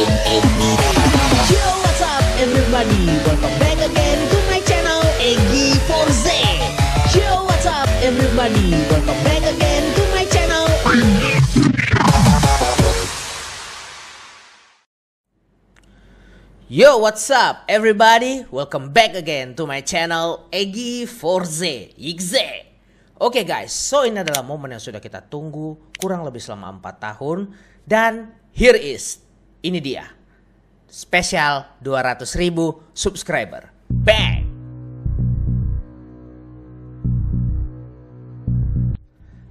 Yo, what's up everybody? Welcome back again to my channel Egi Forze. Yo, what's up everybody? Welcome back again to my channel. Yo, what's up everybody? Welcome back again to my channel Egi Forze. Yigze. Oke guys, so ini adalah momen yang sudah kita tunggu kurang lebih selama 4 tahun. Dan here is, ini dia, spesial 200.000 subscriber. Bang!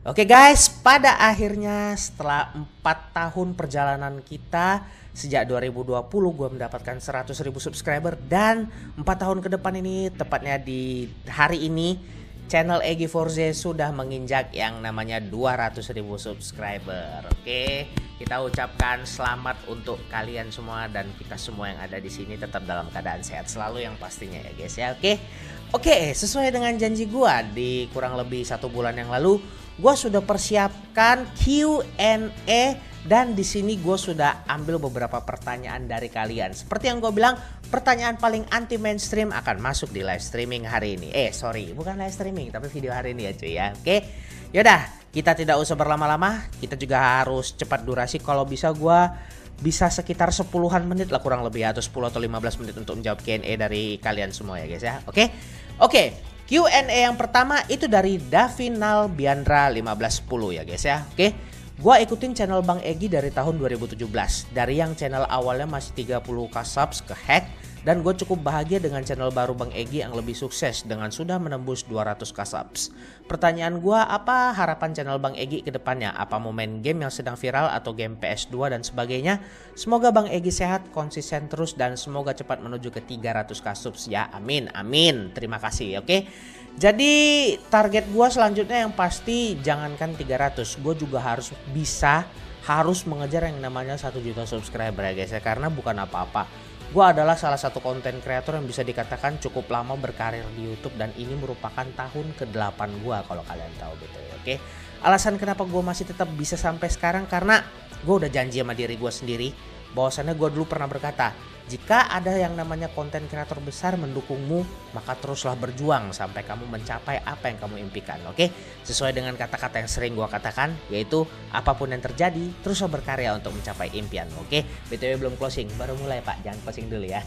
Oke guys, pada akhirnya setelah 4 tahun perjalanan kita, sejak 2020 gue mendapatkan 100.000 subscriber. Dan 4 tahun ke depan ini, tepatnya di hari ini, channel Egi Forze sudah menginjak yang namanya 200.000 subscriber. Oke, kita ucapkan selamat untuk kalian semua dan kita semua yang ada di sini tetap dalam keadaan sehat selalu yang pastinya ya guys ya. Oke, sesuai dengan janji gua di kurang lebih 1 bulan yang lalu, gua sudah persiapkan Q&A. Dan di sini gue sudah ambil beberapa pertanyaan dari kalian. Seperti yang gue bilang, pertanyaan paling anti mainstream akan masuk di live streaming hari ini. Bukan live streaming, tapi video hari ini ya cuy ya. Oke, yaudah, kita tidak usah berlama-lama. Kita juga harus cepat durasi. Kalau bisa gue bisa sekitar 10-an menit lah kurang lebih, atau 10 atau 15 menit untuk menjawab Q&A dari kalian semua ya guys ya. Oke, Q&A yang pertama itu dari Davinal Biandra 1510 ya guys ya. Gua ikutin channel Bang Egi dari tahun 2017. Dari yang channel awalnya masih 30k subs ke hack. Dan gue cukup bahagia dengan channel baru Bang Egi yang lebih sukses dengan sudah menembus 200k subs. Pertanyaan gue, apa harapan channel Bang Egi ke depannya? Apa mau main game yang sedang viral atau game PS2 dan sebagainya? Semoga Bang Egi sehat, konsisten terus, dan semoga cepat menuju ke 300k subs ya. Amin. Terima kasih. Jadi target gue selanjutnya yang pasti jangankan 300, gue juga harus mengejar yang namanya 1 juta subscriber ya guys ya. Karena bukan apa-apa, gue adalah salah satu konten kreator yang bisa dikatakan cukup lama berkarir di YouTube. Dan ini merupakan tahun ke-8 gue kalau kalian tahu gitu ya. Alasan kenapa gue masih tetap bisa sampai sekarang, karena gue udah janji sama diri gue sendiri bahwasannya gue dulu pernah berkata, jika ada yang namanya konten kreator besar mendukungmu, maka teruslah berjuang sampai kamu mencapai apa yang kamu impikan. Sesuai dengan kata-kata yang sering gue katakan, yaitu apapun yang terjadi, teruslah berkarya untuk mencapai impian. BTW belum closing, baru mulai Pak, jangan closing dulu ya.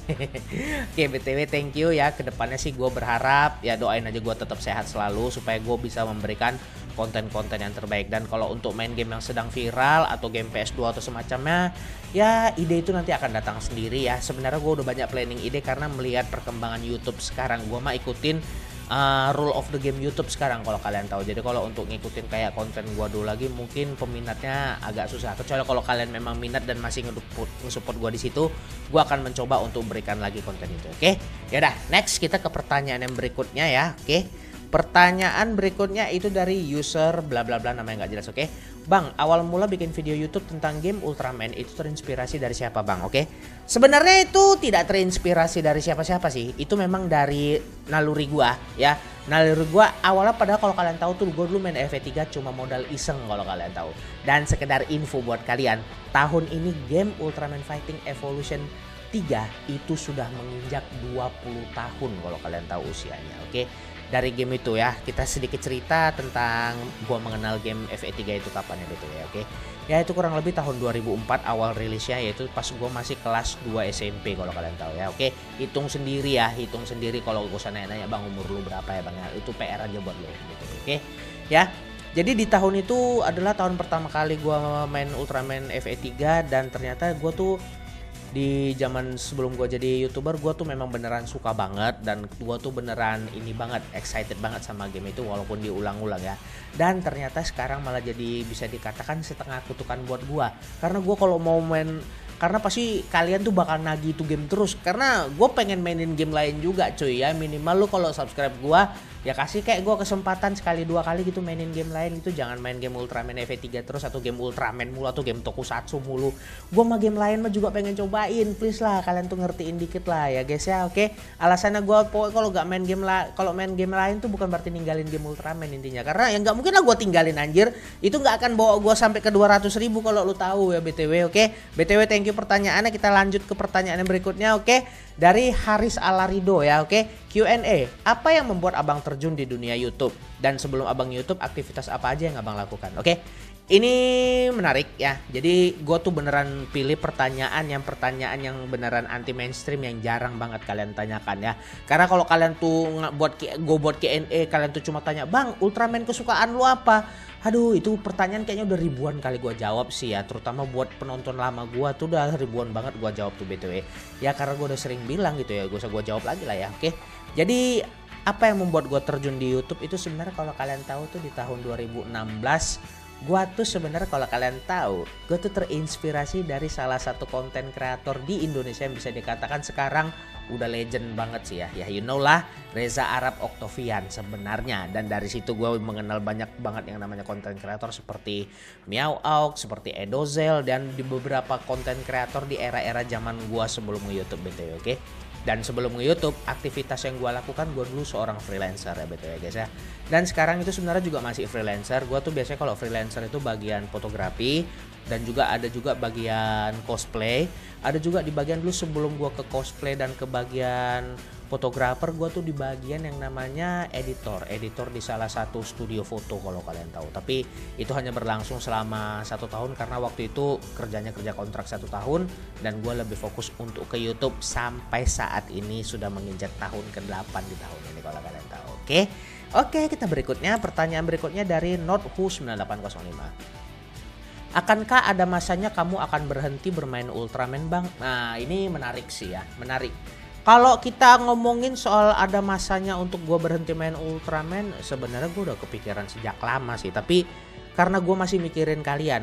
BTW thank you ya. Kedepannya sih gue berharap ya, doain aja gue tetap sehat selalu supaya gue bisa memberikan konten-konten yang terbaik. Dan kalau untuk main game yang sedang viral atau game PS2 atau semacamnya, ya ide itu nanti akan datang sendiri ya. Sebenarnya gue udah banyak planning ide karena melihat perkembangan YouTube sekarang. Gue mah ikutin rule of the game YouTube sekarang kalau kalian tahu. Jadi kalau untuk ngikutin kayak konten gue dulu lagi, mungkin peminatnya agak susah. Kecuali kalau kalian memang minat dan masih nge-support gue di situ, gue akan mencoba untuk berikan lagi konten itu. Yaudah, next kita ke pertanyaan yang berikutnya ya. Pertanyaan berikutnya itu dari user bla bla bla, namanya nggak jelas. Bang, awal mula bikin video YouTube tentang game Ultraman itu terinspirasi dari siapa Bang? Sebenarnya itu tidak terinspirasi dari siapa-siapa sih. Itu memang dari naluri gua ya. Naluri gua awalnya, padahal kalau kalian tahu tuh gua dulu main FE3 cuma modal iseng kalau kalian tahu. Dan sekedar info buat kalian, tahun ini game Ultraman Fighting Evolution 3 itu sudah menginjak 20 tahun kalau kalian tahu usianya. Dari game itu ya, kita sedikit cerita tentang gua mengenal game FE3 itu kapan ya betul ya. Ya itu kurang lebih tahun 2004 awal rilisnya, yaitu pas gua masih kelas 2 SMP kalau kalian tahu ya. Hitung sendiri kalau gua usah nanya-nanya Bang umur lu berapa ya Bang ya, itu PR aja buat lu gitu. Ya. Jadi di tahun itu adalah tahun pertama kali gua main Ultraman FE3. Dan ternyata gua tuh di zaman sebelum gue jadi YouTuber, gue tuh memang beneran suka banget. Dan gue tuh beneran excited banget sama game itu walaupun diulang-ulang ya. Dan ternyata sekarang malah jadi bisa dikatakan setengah kutukan buat gue. Karena gue kalau mau main, karena pasti kalian tuh bakal nagih itu game terus. Karena gue pengen mainin game lain juga cuy ya. Minimal lu kalau subscribe gue Ya kasih kayak gue kesempatan sekali 2 kali gitu mainin game lain gitu. Jangan main game Ultraman EV3 terus atau game Ultraman mulu atau game Tokusatsu mulu. Gue mah game lain mah juga pengen cobain. Please lah kalian tuh ngertiin dikit lah ya guys ya. Oke. Alasannya gue kalau gak main game kalau main game lain tuh bukan berarti ninggalin game Ultraman intinya. Karena ya gak mungkin lah gue tinggalin anjir. Itu gak akan bawa gue sampai ke 200.000 kalau lu tahu ya BTW. Oke. BTW thank you pertanyaannya. Kita lanjut ke pertanyaan yang berikutnya. Oke. Dari Haris Alarido ya. Oke. Q&A. Apa yang membuat abang terjun di dunia YouTube? Dan sebelum abang YouTube, aktivitas apa aja yang abang lakukan? Oke. Ini menarik ya. Jadi gue tuh beneran pilih pertanyaan yang beneran anti mainstream yang jarang banget kalian tanyakan ya. Karena kalau kalian tuh buat Q&A, kalian tuh cuma tanya, "Bang, Ultraman kesukaan lu apa?" Aduh, itu pertanyaan kayaknya udah ribuan kali gue jawab sih ya. Terutama buat penonton lama gue tuh udah ribuan banget gue jawab tuh BTW. Ya karena gue udah sering bilang gitu ya, gue usah gue jawab lagi lah ya. Oke. Jadi apa yang membuat gue terjun di YouTube itu sebenarnya kalau kalian tahu tuh di tahun 2016 gue tuh sebenarnya kalau kalian tahu gue tuh terinspirasi dari salah satu konten kreator di Indonesia yang bisa dikatakan sekarang udah legend banget sih ya. Ya you know lah, Reza Arab Octavian sebenarnya. Dan dari situ gue mengenal banyak banget yang namanya konten kreator seperti Meow Auk, seperti Edozel, dan di beberapa konten kreator di era-era zaman gue sebelum nge-YouTube BTW. Oke. Dan sebelum nge-YouTube, aktivitas yang gue lakukan, gue dulu seorang freelancer ya BTW guys ya. Dan sekarang itu sebenarnya juga masih freelancer. Gue tuh biasanya kalau freelancer itu bagian fotografi, dan juga ada juga bagian cosplay. Ada juga di bagian dulu sebelum gue ke cosplay dan ke bagian fotografer, gue tuh di bagian yang namanya editor di salah satu studio foto kalau kalian tahu. Tapi itu hanya berlangsung selama 1 tahun karena waktu itu kerja kontrak 1 tahun, dan gue lebih fokus untuk ke YouTube sampai saat ini sudah menginjak tahun ke-8 di tahun ini kalau kalian tahu. Oke, kita berikutnya, pertanyaan berikutnya dari Nothu9805. Akankah ada masanya kamu akan berhenti bermain Ultraman, Bang? Nah, ini menarik sih ya, menarik. Kalau kita ngomongin soal ada masanya untuk gue berhenti main Ultraman, sebenarnya gue udah kepikiran sejak lama sih. Tapi karena gue masih mikirin kalian,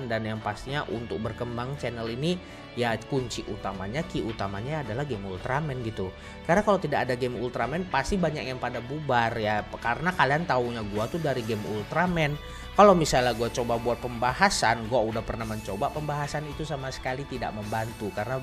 dan yang pastinya untuk berkembang channel ini ya key utamanya adalah game Ultraman gitu. Karena kalau tidak ada game Ultraman pasti banyak yang pada bubar ya. Karena kalian taunya gue tuh dari game Ultraman. Kalau misalnya gue coba buat pembahasan, gue udah pernah mencoba pembahasan itu sama sekali tidak membantu karena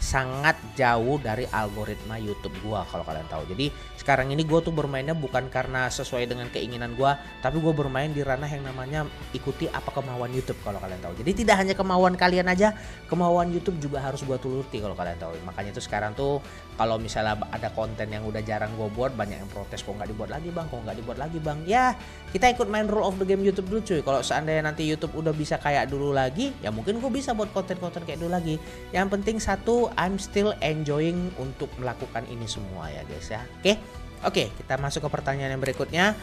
sangat jauh dari algoritma YouTube gue kalau kalian tahu. Jadi sekarang ini gue tuh bermainnya bukan karena sesuai dengan keinginan gue, tapi gue bermain di ranah yang namanya ikuti apa kemauan YouTube kalau kalian tahu. Jadi tidak hanya kemauan kalian aja, kemauan YouTube juga harus gue turuti kalau kalian tahu. Makanya tuh sekarang tuh kalau misalnya ada konten yang udah jarang gue buat, banyak yang protes, kok nggak dibuat lagi bang, ya kita ikut main rule of the game YouTube dulu cuy. Kalau seandainya nanti YouTube udah bisa kayak dulu lagi, ya mungkin gue bisa buat konten-konten kayak dulu lagi. Yang penting satu, I'm still enjoying untuk melakukan ini semua ya guys ya. Oke, kita masuk ke pertanyaan yang berikutnya.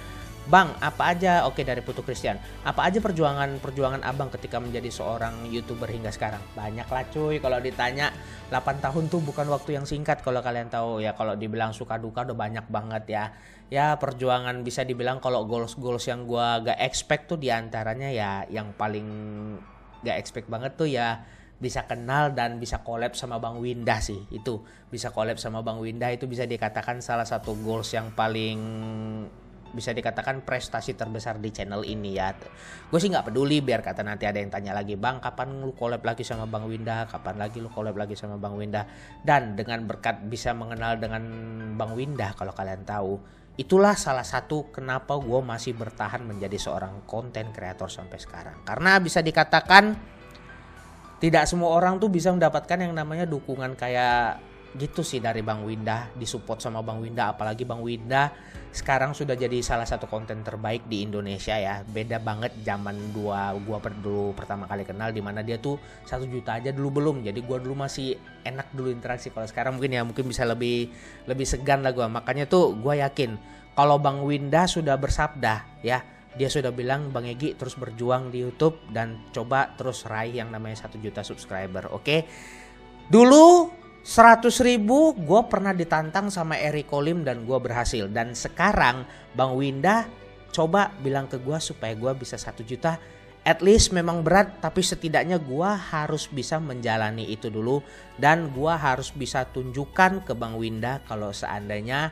Bang, apa aja, oke dari Putu Christian, apa aja perjuangan abang ketika menjadi seorang YouTuber hingga sekarang? Banyak lah cuy, kalau ditanya 8 tahun tuh bukan waktu yang singkat kalau kalian tahu ya. Kalau dibilang suka duka udah banyak banget ya. Ya perjuangan bisa dibilang kalau goals yang gua gak expect tuh diantaranya ya yang paling gak expect banget tuh ya bisa kenal dan bisa collab sama Bang Windah sih. Itu bisa collab sama Bang Windah itu bisa dikatakan salah satu goals yang paling bisa dikatakan prestasi terbesar di channel ini ya. Gue sih nggak peduli biar kata nanti ada yang tanya lagi, Bang kapan lu collab lagi sama Bang Windah, kapan lagi lu collab lagi sama Bang Windah. Dan dengan berkat bisa mengenal dengan Bang Windah kalau kalian tahu, itulah salah satu kenapa gue masih bertahan menjadi seorang konten kreator sampai sekarang. Karena bisa dikatakan tidak semua orang tuh bisa mendapatkan yang namanya dukungan kayak gitu sih dari Bang Windah, disupport sama Bang Windah. Apalagi Bang Windah sekarang sudah jadi salah satu konten terbaik di Indonesia ya. Beda banget zaman gua dulu pertama kali kenal, dimana dia tuh 1 juta aja dulu belum. Jadi gua dulu masih enak dulu interaksi. Kalau sekarang mungkin bisa lebih segan lah gua. Makanya tuh gua yakin kalau Bang Windah sudah bersabda ya, dia sudah bilang, Bang Egi terus berjuang di YouTube dan coba terus raih yang namanya 1 juta subscriber. Oke. Dulu 100.000 gue pernah ditantang sama Eric Kolim dan gue berhasil. Dan sekarang Bang Windah coba bilang ke gue supaya gue bisa 1 juta. At least memang berat, tapi setidaknya gue harus bisa menjalani itu dulu. Dan gue harus bisa tunjukkan ke Bang Windah kalau seandainya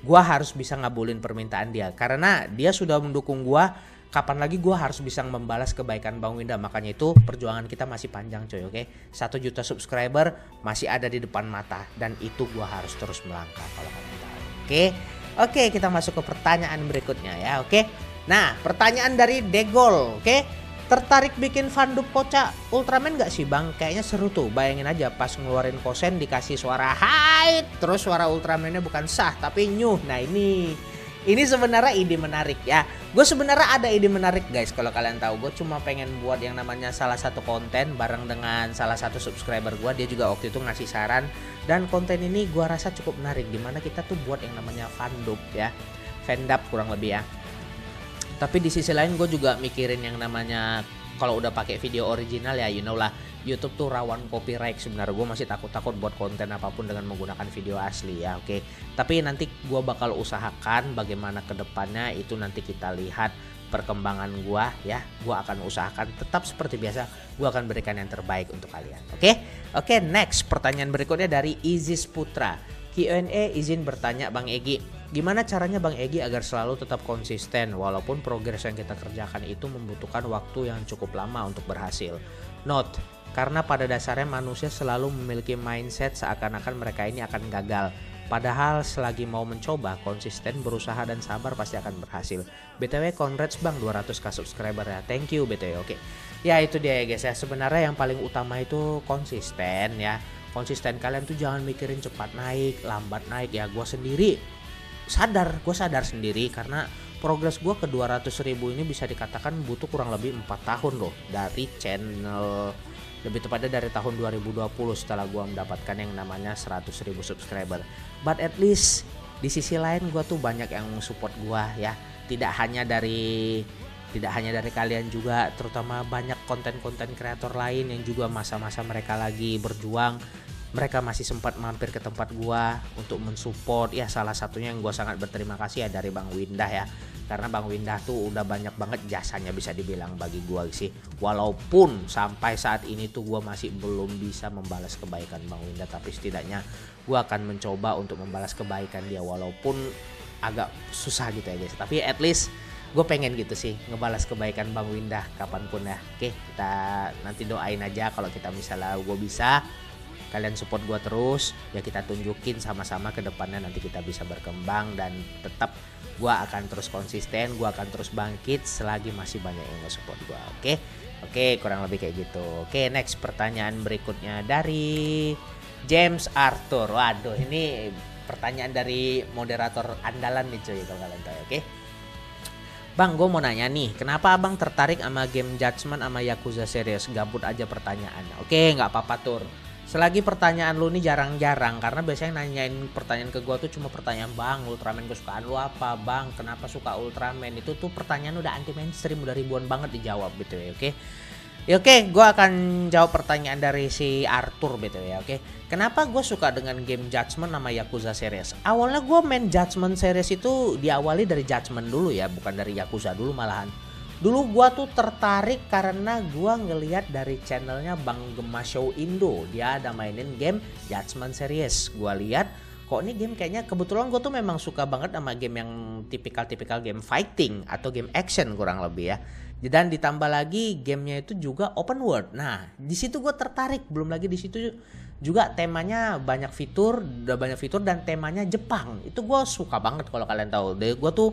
gue harus bisa ngabulin permintaan dia. Karena dia sudah mendukung gue, kapan lagi gue harus bisa membalas kebaikan Bang Winda. Makanya itu perjuangan kita masih panjang coy, oke? 1 juta subscriber masih ada di depan mata. Dan itu gue harus terus melangkah kalau kalian tahu. Oke, kita masuk ke pertanyaan berikutnya ya, oke? Nah, pertanyaan dari Degol, oke? Tertarik bikin fandub kocak Ultraman gak sih bang? Kayaknya seru tuh. Bayangin aja pas ngeluarin kosen dikasih suara hide, terus suara Ultramannya bukan sah tapi nyuh. Nah ini sebenarnya ide menarik ya. Gue sebenarnya ada ide menarik guys, kalau kalian tahu. Gue cuma pengen buat yang namanya salah satu konten bareng dengan salah satu subscriber gue. Dia juga waktu itu ngasih saran. Dan konten ini gue rasa cukup menarik, dimana kita tuh buat yang namanya fandub ya, fandub kurang lebih ya. Tapi di sisi lain gue juga mikirin yang namanya kalau udah pakai video original ya, you know lah, YouTube tuh rawan copyright sebenarnya. Gue masih takut buat konten apapun dengan menggunakan video asli ya, oke. Tapi nanti gue bakal usahakan bagaimana kedepannya, itu nanti kita lihat perkembangan gue ya. Gue akan usahakan tetap seperti biasa, gue akan berikan yang terbaik untuk kalian, oke. Next, pertanyaan berikutnya dari Izis Putra. Q&A, izin bertanya Bang Egi, gimana caranya Bang Egi agar selalu tetap konsisten walaupun progres yang kita kerjakan itu membutuhkan waktu yang cukup lama untuk berhasil? Note, karena pada dasarnya manusia selalu memiliki mindset seakan-akan mereka ini akan gagal. Padahal selagi mau mencoba, konsisten, berusaha dan sabar pasti akan berhasil. BTW congrats Bang 200k subscriber ya. Thank you BTW, oke. Ya itu dia ya guys ya. Sebenarnya yang paling utama itu konsisten ya. Konsisten, kalian tuh jangan mikirin cepat naik, lambat naik ya. Gue sadar sendiri karena progres gue ke 200.000 ini bisa dikatakan butuh kurang lebih 4 tahun loh. Dari channel, lebih tepatnya dari tahun 2020 setelah gue mendapatkan yang namanya 100.000 subscriber. But at least di sisi lain gue tuh banyak yang support gue ya. Tidak hanya dari kalian juga, terutama banyak konten-konten kreator lain yang juga masa-masa mereka lagi berjuang, mereka masih sempat mampir ke tempat gua untuk mensupport ya. Salah satunya yang gua sangat berterima kasih ya dari Bang Windah ya, karena Bang Windah tuh udah banyak banget jasanya bisa dibilang bagi gua sih. Walaupun sampai saat ini tuh gua masih belum bisa membalas kebaikan Bang Windah, tapi setidaknya gua akan mencoba untuk membalas kebaikan dia walaupun agak susah gitu ya guys. Tapi at least gue pengen gitu sih ngebalas kebaikan Bang Windah kapanpun ya. Oke, kita nanti doain aja kalau kita misalnya gue bisa, kalian support gue terus ya, kita tunjukin sama-sama ke depannya nanti kita bisa berkembang dan tetap gue akan terus konsisten, gue akan terus bangkit selagi masih banyak yang nge-support gue. Oke, kurang lebih kayak gitu. Oke, next pertanyaan berikutnya dari James Arthur. Waduh, ini pertanyaan dari moderator andalan nih cuy kalau kalian tahu. Oke. Bang, gue mau nanya nih, kenapa abang tertarik sama game Judgment sama Yakuza series? Gabut aja pertanyaannya. Oke, nggak apa-apa Tur. Selagi pertanyaan lu nih jarang-jarang, karena biasanya nanyain pertanyaan ke gue tuh cuma pertanyaan, Bang, Ultraman kesukaan lu apa? Bang, kenapa suka Ultraman? Itu tuh pertanyaan udah anti mainstream, udah ribuan banget dijawab gitu ya, oke? Ya oke, gue akan jawab pertanyaan dari si Arthur BTW ya, oke. Kenapa gue suka dengan game Judgment sama Yakuza series? Awalnya gue main Judgment series itu diawali dari Judgment dulu ya, bukan dari Yakuza dulu malahan. Dulu gue tuh tertarik karena gue ngelihat dari channelnya Bang Gema Show Indo. Dia ada mainin game Judgment series. Gue lihat kok ini game kayaknya, kebetulan gue tuh memang suka banget sama game yang tipikal game fighting atau game action kurang lebih ya. Dan ditambah lagi gamenya itu juga open world. Nah di situ gue tertarik. Belum lagi di situ juga temanya banyak fitur dan temanya Jepang. Itu gue suka banget kalau kalian tahu. Gue tuh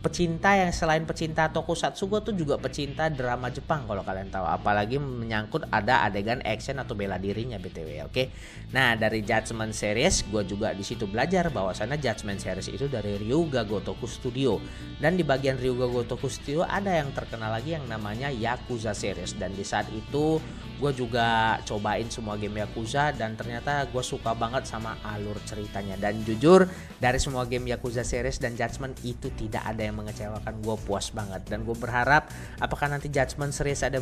pecinta yang selain pecinta tokusatsu, gue tuh juga pecinta drama Jepang kalau kalian tahu. Apalagi menyangkut ada adegan action atau bela dirinya BTW, oke. Nah dari Judgment series gue juga di situ belajar bahwasannya Judgment series itu dari Ryuga Gotoku Studio, dan di bagian Ryuga Gotoku Studio ada yang terkenal lagi yang namanya Yakuza series. Dan di saat itu gue juga cobain semua game Yakuza dan ternyata gue suka banget sama alur ceritanya. Dan jujur dari semua game Yakuza series dan Judgment itu tidak ada yang mengecewakan. Gue puas banget dan gue berharap apakah nanti Judgment series ada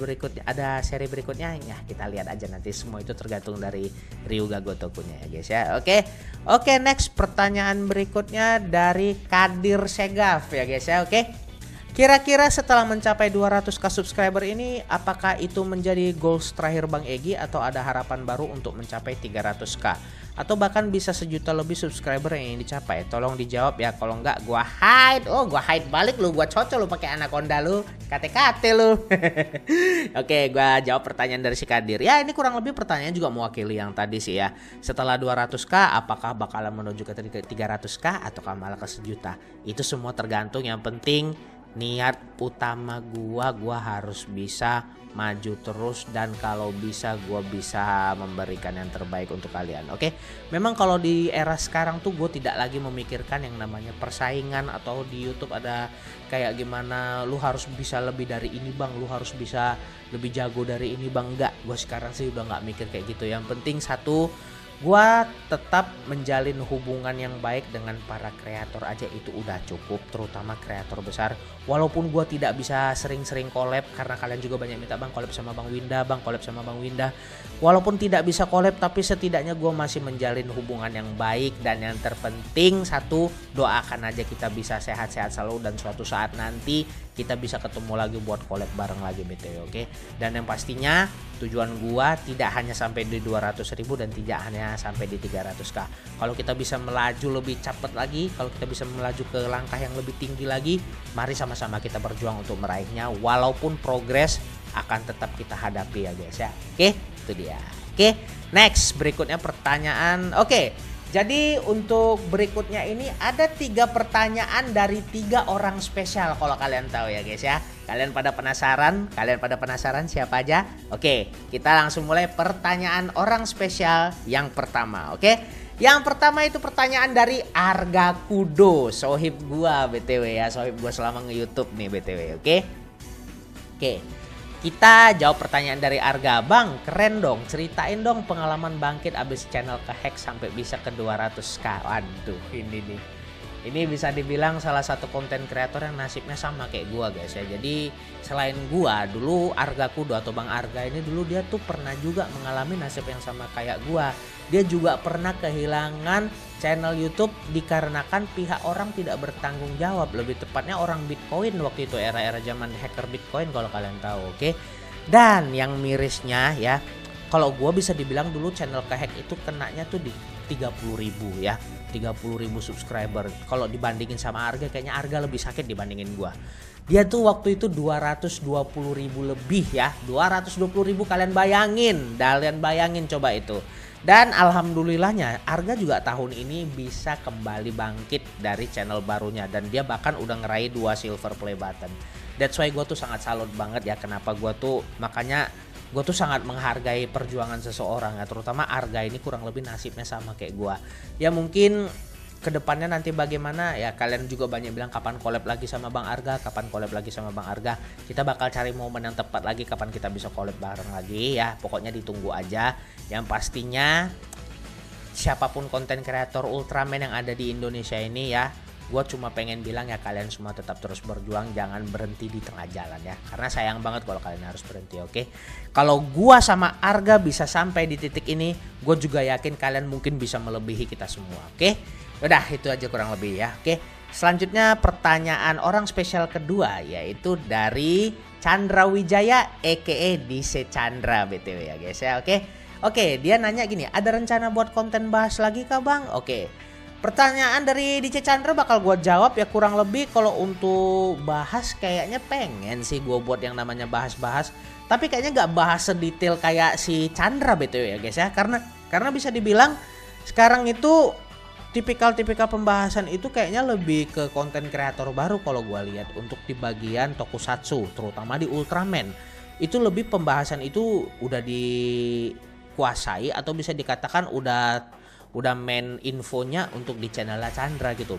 seri berikutnya ya, kita lihat aja nanti. Semua itu tergantung dari Ryuga Gotokunya ya guys ya. Oke, next pertanyaan berikutnya dari Kadir Segaf ya guys ya. Oke, Kira-kira setelah mencapai 200k subscriber ini, apakah itu menjadi goals terakhir Bang Egi atau ada harapan baru untuk mencapai 300k? Atau bahkan bisa 1 juta lebih subscriber yang ingin dicapai? Tolong dijawab ya, kalau enggak gua hide. Oh, gua hide balik lu, gua cocok lu pakai anaconda lu, kate-kate lu. Oke, gua jawab pertanyaan dari si Kadir. Ya, ini kurang lebih pertanyaan juga mewakili yang tadi sih ya. Setelah 200k apakah bakalan menuju ke 300k ataukah malah ke 1 juta? Itu semua tergantung, yang penting niat utama gua harus bisa maju terus, dan kalau bisa gua bisa memberikan yang terbaik untuk kalian. Oke, memang kalau di era sekarang tuh gue tidak lagi memikirkan yang namanya persaingan atau di YouTube ada kayak gimana lu harus bisa lebih dari ini bang, lu harus bisa lebih jago dari ini bang. Enggak, gue sekarang sih udah nggak mikir kayak gitu. Yang penting satu, gua tetap menjalin hubungan yang baik dengan para kreator aja, itu udah cukup, terutama kreator besar. Walaupun gua tidak bisa sering-sering collab, karena kalian juga banyak minta bang collab sama Bang Winda, bang collab sama Bang Winda. Walaupun tidak bisa collab, tapi setidaknya gua masih menjalin hubungan yang baik. Dan yang terpenting satu, doakan aja kita bisa sehat-sehat selalu, dan suatu saat nanti kita bisa ketemu lagi buat collab bareng lagi BTW, oke? Dan yang pastinya tujuan gua tidak hanya sampai di 200.000 dan tidak hanya sampai di 300k. Kalau kita bisa melaju lebih cepat lagi, kalau kita bisa melaju ke langkah yang lebih tinggi lagi, mari sama-sama kita berjuang untuk meraihnya. Walaupun progres akan tetap kita hadapi ya guys ya. Oke, itu dia. Oke, next berikutnya pertanyaan. Oke, jadi untuk berikutnya ini ada 3 pertanyaan dari 3 orang spesial, kalau kalian tahu ya guys ya. Kalian pada penasaran? Kalian pada penasaran siapa aja? Oke, kita langsung mulai pertanyaan orang spesial yang pertama. Oke, yang pertama itu pertanyaan dari Arga Kudo, sohib gua BTW ya, sohib gua selama nge-YouTube nih BTW. Oke. Kita jawab pertanyaan dari Arga. Bang, keren dong, ceritain dong pengalaman bangkit abis channel kehack sampai bisa ke 200k. Waduh, ini nih. Ini bisa dibilang salah satu konten kreator yang nasibnya sama kayak gua guys ya. Jadi selain gua, dulu Arga Kudo atau Bang Arga ini dulu dia tuh pernah juga mengalami nasib yang sama kayak gua. Dia juga pernah kehilangan channel YouTube dikarenakan pihak orang tidak bertanggung jawab. Lebih tepatnya orang Bitcoin waktu itu, era-era zaman hacker Bitcoin kalau kalian tahu, oke? Dan yang mirisnya ya, kalau gue bisa dibilang dulu channel kehack itu kenanya tuh di 30.000 ya, 30.000 subscriber. Kalau dibandingin sama Arga, kayaknya Arga lebih sakit dibandingin gue. Dia tuh waktu itu 220.000 lebih ya, 220.000, kalian bayangin coba itu. Dan alhamdulillahnya Arga juga tahun ini bisa kembali bangkit dari channel barunya, dan dia bahkan udah ngeraih 2 silver play button. That's why gue tuh sangat salut banget ya, kenapa gue tuh, makanya gue tuh sangat menghargai perjuangan seseorang ya, terutama Arga ini kurang lebih nasibnya sama kayak gue. Ya mungkin kedepannya nanti bagaimana ya, kalian juga banyak bilang kapan collab lagi sama Bang Arga, kapan collab lagi sama Bang Arga. Kita bakal cari momen yang tepat lagi kapan kita bisa collab bareng lagi ya, pokoknya ditunggu aja. Yang pastinya siapapun konten kreator Ultraman yang ada di Indonesia ini ya, gue cuma pengen bilang ya, kalian semua tetap terus berjuang, jangan berhenti di tengah jalan ya, karena sayang banget kalau kalian harus berhenti, oke? Kalau gue sama Arga bisa sampai di titik ini, gue juga yakin kalian mungkin bisa melebihi kita semua, oke? Udah, itu aja kurang lebih ya, oke? Selanjutnya pertanyaan orang spesial kedua, yaitu dari Chandra Wijaya aka DC Chandra BTW ya guys ya, oke? Oke, dia nanya gini, ada rencana buat konten bahas lagi kah bang? Oke, pertanyaan dari DC Chandra bakal gue jawab ya, kurang lebih kalau untuk bahas kayaknya pengen sih gue buat yang namanya bahas-bahas, tapi kayaknya gak bahas sedetail kayak si Chandra BTW ya guys ya, karena bisa dibilang sekarang itu tipikal-tipikal pembahasan itu kayaknya lebih ke konten kreator baru kalau gue lihat. Untuk di bagian tokusatsu, terutama di Ultraman, itu lebih pembahasan itu udah dikuasai atau bisa dikatakan udah main infonya untuk di channel Chandra gitu.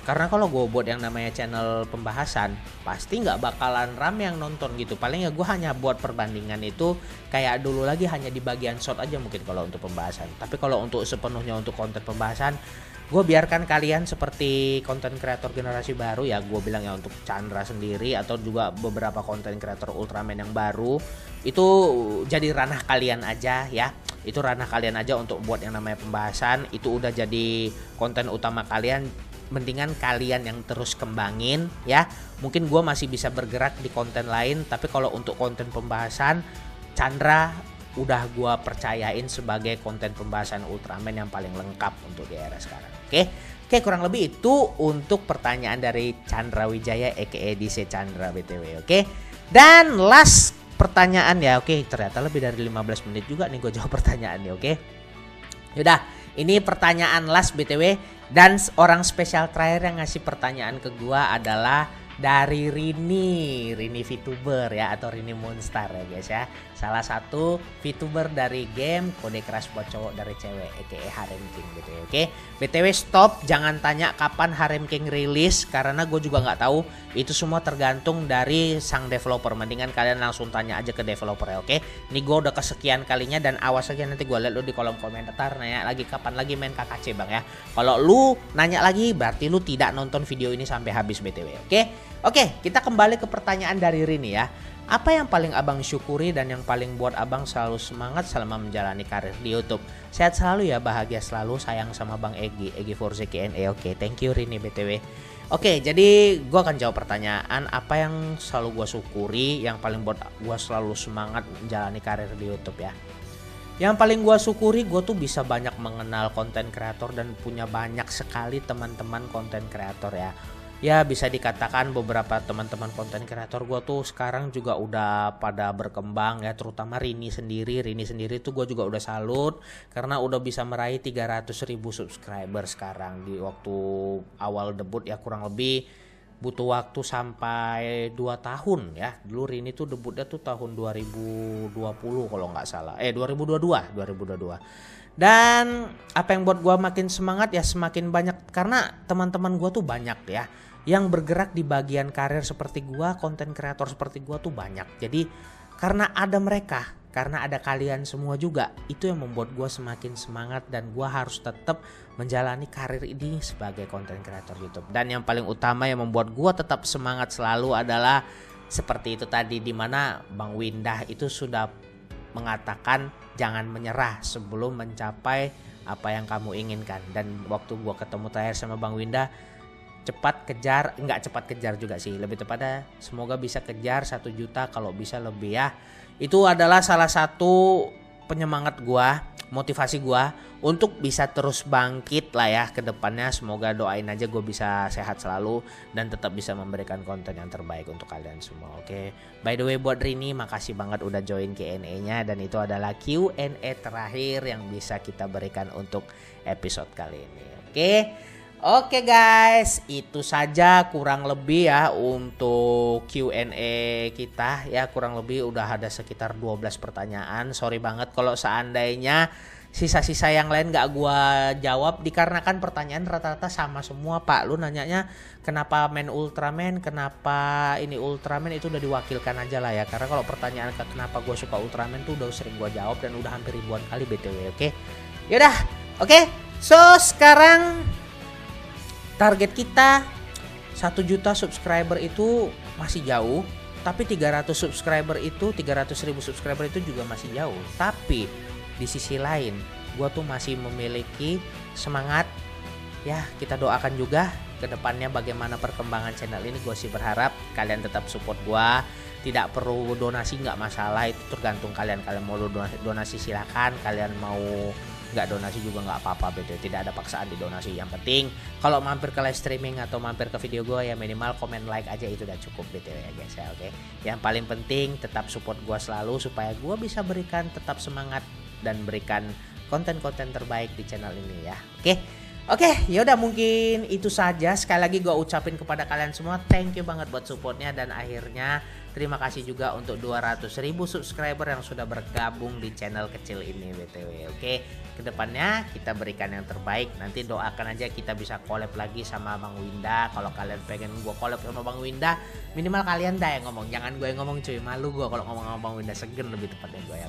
Karena kalau gue buat yang namanya channel pembahasan, pasti nggak bakalan rame yang nonton gitu. Paling ya gue hanya buat perbandingan itu kayak dulu lagi, hanya di bagian short aja mungkin kalau untuk pembahasan. Tapi kalau untuk sepenuhnya untuk konten pembahasan, gue biarkan kalian seperti konten kreator generasi baru ya, gue bilang ya, untuk Chandra sendiri atau juga beberapa konten kreator Ultraman yang baru, itu jadi ranah kalian aja ya. Itu ranah kalian aja untuk buat yang namanya pembahasan, itu udah jadi konten utama kalian. mendingan kalian yang terus kembangin ya. Mungkin gue masih bisa bergerak di konten lain, tapi kalau untuk konten pembahasan Chandra udah gue percayain sebagai konten pembahasan Ultraman yang paling lengkap untuk di era sekarang. Oke, kurang lebih itu untuk pertanyaan dari Chandra Wijaya aka DC Chandra BTW. Oke. Dan last pertanyaan ya. Oke, ternyata lebih dari 15 menit juga nih gue jawab pertanyaannya. Oke. Yaudah, ini pertanyaan last BTW, dan orang spesial terakhir yang ngasih pertanyaan ke gua adalah dari Rini VTuber ya, atau Rini Monster ya guys ya. Salah satu VTuber dari game Kode Keras buat cowok dari cewek aka Harem King BTW. Oke. BTW stop, jangan tanya kapan Harem King rilis karena gue juga nggak tahu. Itu semua tergantung dari sang developer. Mendingan kalian langsung tanya aja ke developer ya. Oke. Ini gue udah kesekian kalinya, dan awas aja nanti gue lihat lu di kolom komentar nanya lagi kapan lagi main KKC bang ya. Kalau lu nanya lagi berarti lu tidak nonton video ini sampai habis BTW. Oke, kita kembali ke pertanyaan dari Rini ya. Apa yang paling abang syukuri dan yang paling buat abang selalu semangat selama menjalani karir di YouTube? Sehat selalu ya, bahagia selalu, sayang sama Bang Egi Forze KNE. Oke, thank you Rini BTW. Oke, jadi gue akan jawab pertanyaan apa yang selalu gue syukuri, yang paling buat gue selalu semangat menjalani karir di YouTube ya. Yang paling gue syukuri, gue tuh bisa banyak mengenal konten kreator dan punya banyak sekali teman-teman konten kreator ya. Ya bisa dikatakan beberapa teman-teman konten kreator gue tuh sekarang juga udah pada berkembang ya, terutama Rini sendiri tuh gue juga udah salut karena udah bisa meraih 300.000 subscriber sekarang. Di waktu awal debut ya kurang lebih butuh waktu sampai 2 tahun ya. Dulu Rini tuh debutnya tuh tahun 2020 kalau nggak salah, 2022. Dan apa yang buat gue makin semangat ya, semakin banyak karena teman-teman gue tuh banyak ya yang bergerak di bagian karir seperti gue, konten kreator seperti gue tuh banyak. Jadi karena ada mereka, karena ada kalian semua juga, itu yang membuat gue semakin semangat dan gue harus tetap menjalani karir ini sebagai konten kreator YouTube. Dan yang paling utama yang membuat gue tetap semangat selalu adalah seperti itu tadi, dimana Bang Windah itu sudah mengatakan jangan menyerah sebelum mencapai apa yang kamu inginkan. Dan waktu gue ketemu terakhir sama Bang Windah, nggak cepat kejar juga sih, lebih tepatnya semoga bisa kejar 1 juta, kalau bisa lebih ya. Itu adalah salah satu penyemangat gua, motivasi gua untuk bisa terus bangkit lah ya ke depannya. Semoga doain aja gue bisa sehat selalu dan tetap bisa memberikan konten yang terbaik untuk kalian semua. Oke. By the way buat Rini, makasih banget udah join Q&A-nya, dan itu adalah Q&A terakhir yang bisa kita berikan untuk episode kali ini. Oke guys, itu saja kurang lebih ya untuk Q&A kita ya. Kurang lebih udah ada sekitar 12 pertanyaan. Sorry banget kalau seandainya sisa-sisa yang lain gak gua jawab, dikarenakan pertanyaan rata-rata sama semua Pak. Lu nanyanya kenapa main Ultraman, kenapa ini Ultraman, itu udah diwakilkan aja lah ya. Karena kalau pertanyaan kenapa gua suka Ultraman tuh udah sering gua jawab dan udah hampir ribuan kali BTW. Yaudah, so sekarang target kita 1 juta subscriber itu masih jauh, tapi 300.000 subscriber itu juga masih jauh. Tapi di sisi lain, gue tuh masih memiliki semangat ya. Kita doakan juga ke depannya bagaimana perkembangan channel ini. Gue sih berharap kalian tetap support gue. Tidak perlu donasi, nggak masalah, itu tergantung kalian. Kalian mau donasi silakan, kalian mau nggak donasi juga nggak apa-apa, betul. Tidak ada paksaan di donasi. Yang penting kalau mampir ke live streaming atau mampir ke video gue ya minimal komen like aja, itu udah cukup BTW ya guys ya. Yang paling penting tetap support gue selalu supaya gue bisa berikan tetap semangat dan berikan konten-konten terbaik di channel ini ya. Yaudah mungkin itu saja. Sekali lagi gue ucapin kepada kalian semua thank you banget buat supportnya, dan akhirnya terima kasih juga untuk 200.000 subscriber yang sudah bergabung di channel kecil ini BTW. Kedepannya kita berikan yang terbaik. Nanti doakan aja kita bisa collab lagi sama Bang Windah. Kalau kalian pengen gue collab sama Bang Windah, minimal kalian dah yang ngomong, jangan gue yang ngomong cuy. Malu gue kalau ngomong sama Bang Windah, segen lebih tepatnya gue ya.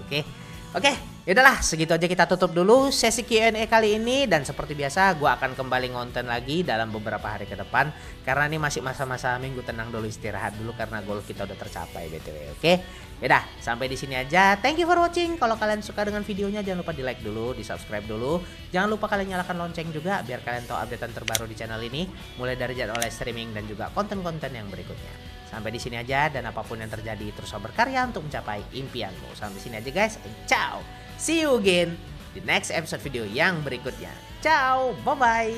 Oke, yaudahlah segitu aja kita tutup dulu sesi Q&A kali ini. Dan seperti biasa gue akan kembali ngonten lagi dalam beberapa hari ke depan. Karena ini masih masa-masa minggu tenang dulu, istirahat dulu karena goal kita udah tercapai BTW. Oke, yaudah sampai di sini aja. Thank you for watching. Kalau kalian suka dengan videonya jangan lupa di like dulu, di subscribe dulu. Jangan lupa kalian nyalakan lonceng juga biar kalian tahu updatean terbaru di channel ini. Mulai dari jadwal live streaming dan juga konten-konten yang berikutnya. Sampai di sini aja, dan apapun yang terjadi teruslah berkarya untuk mencapai impianmu. Sampai sini aja guys, ciao. See you again di next episode video yang berikutnya. Ciao, bye-bye.